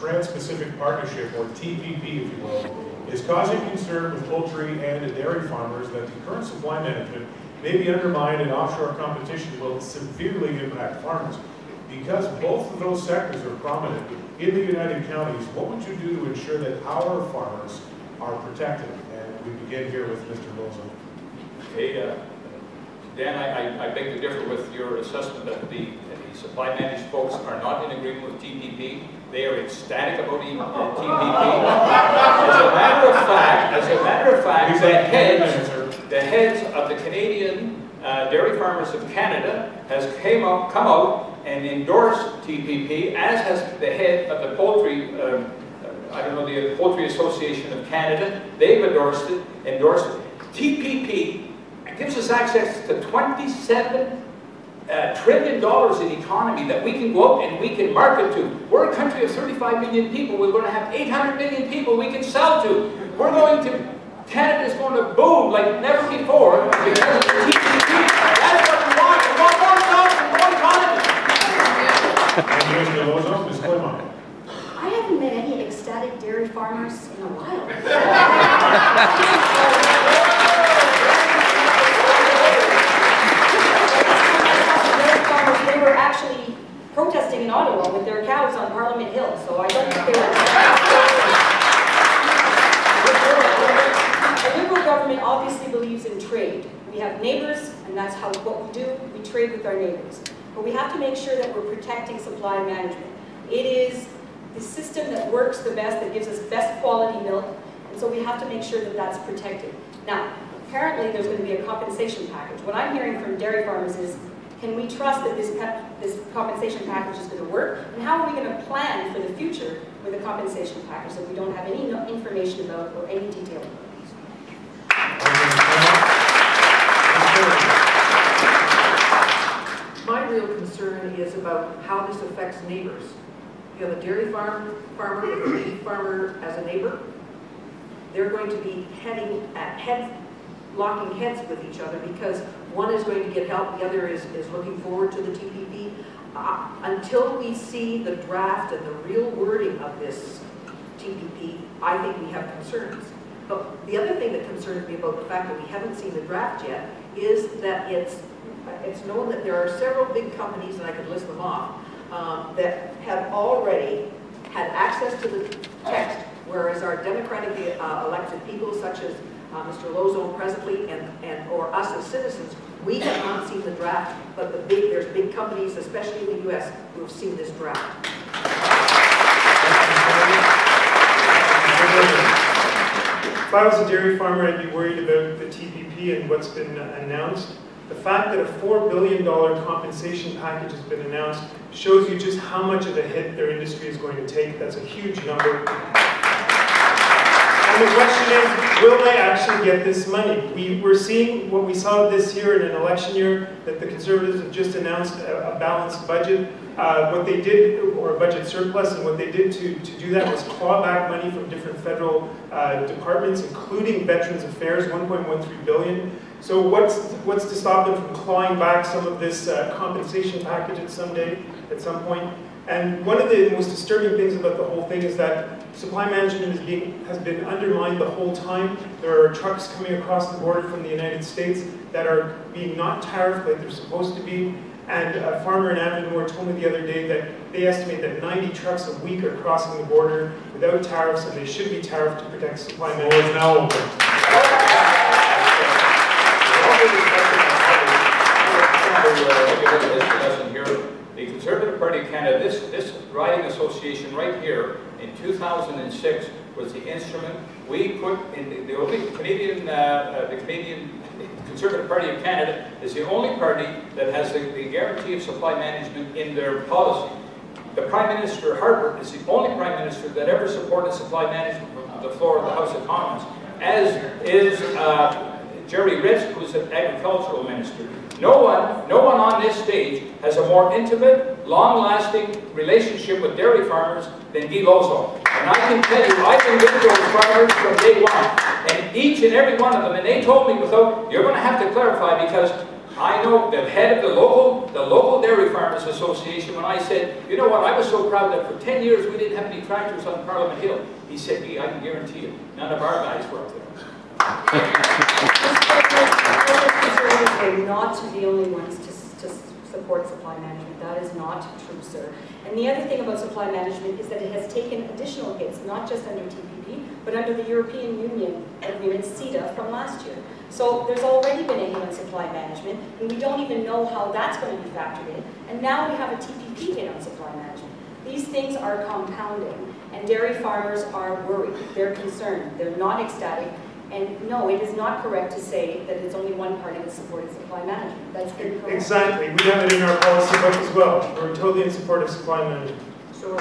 Trans-Pacific Partnership, or TPP if you will, is causing concern with poultry and dairy farmers that the current supply management may be undermined and offshore competition will severely impact farmers. Because both of those sectors are prominent in the United Counties, what would you do to ensure that our farmers are protected? And we begin here with Mr. Lozo. Hey, Dan, I beg to differ with your assessment that the supply managed folks are not in agreement with TPP. They are ecstatic about TPP. As a matter of fact, the heads of the Canadian Dairy Farmers of Canada has come out and endorsed TPP, as has the head of the poultry, the Poultry Association of Canada. They've endorsed it. TPP gives us access to $27 trillion in economy that we can go out and we can market to. We're a country of 35 million people. We're going to have 800 million people we can sell to. Canada's going to boom like never before because of the TPP. That's what we want. We want more jobs and more economy. I haven't met any ecstatic dairy farmers in a while. They were actually protesting in Ottawa with their cows on Parliament Hill, so I don't think they were. The Liberal government obviously believes in trade. We have neighbors, and that's what we do. We trade with our neighbors. But we have to make sure that we're protecting supply management. It is the system that works the best, that gives us best quality milk, and so we have to make sure that that's protected. Now, apparently there's going to be a compensation package. What I'm hearing from dairy farmers is, can we trust that this compensation package is going to work? And how are we going to plan for the future with a compensation package that we don't have any information about or any detail about? My real concern is about how this affects neighbors. You have a dairy farmer with a beef farmer as a neighbor. They're going to be locking heads with each other because one is going to get help, the other is looking forward to the TPP. Until we see the draft and the real wording of this TPP, I think we have concerns. But the other thing that concerns me about the fact that we haven't seen the draft yet is that it's known that there are several big companies, and I could list them off, that have already had access to the text, whereas our democratically elected people, such as Mr. Lozo presently, or us as citizens, we have not seen the draft, but there's big companies, especially in the U.S., who have seen this draft. If I was a dairy farmer, I'd be worried about the TPP and what's been announced. The fact that a $4 billion compensation package has been announced shows you just how much of a hit their industry is going to take. That's a huge number. And the question is, will they actually get this money? We're seeing what we saw this year in an election year, that the Conservatives have just announced a balanced budget. What they did, or a budget surplus, and what they did to do that was claw back money from different federal departments, including Veterans Affairs, $1.13 billion. So what's to stop them from clawing back some of this compensation package at some point? And one of the most disturbing things about the whole thing is that supply management has been undermined the whole time. There are trucks coming across the border from the United States that are being not tariffed like they're supposed to be. And a farmer in Avonmore told me the other day that they estimate that 90 trucks a week are crossing the border without tariffs, and they should be tariffed to protect supply management. The floor is now open. The Conservative Party of Canada, this riding association right here in 2006 was the instrument we put in the only Canadian, the Canadian Conservative Party of Canada is the only party that has the guarantee of supply management in their policy. The Prime Minister, Harper, is the only Prime Minister that ever supported supply management from the floor of the House of Commons, as is Jerry Ritz, who's an agricultural minister. No one on this stage has a more intimate, long-lasting relationship with dairy farmers than Guy Lozo. And I can tell you, I've been with those farmers from day one. And each and every one of them, and they told me, you're going to have to clarify, because I know the head of the local Dairy Farmers Association, when I said, you know what, I was so proud that for 10 years we didn't have any tractors on Parliament Hill. He said, me, I can guarantee you, none of our guys were up there. We're not the only ones to support supply management. That is not true, sir. And the other thing about supply management is that it has taken additional hits, not just under TPP, but under the European Union agreement, CETA, from last year. So there's already been a hit on supply management, and we don't even know how that's going to be factored in. And now we have a TPP hit on supply management. These things are compounding, and dairy farmers are worried. They're concerned. They're not ecstatic. And no, it is not correct to say that it's only one party that's supporting supply management. That's incorrect. Exactly. We have it in our policy book as well. We're totally in support of supply management. So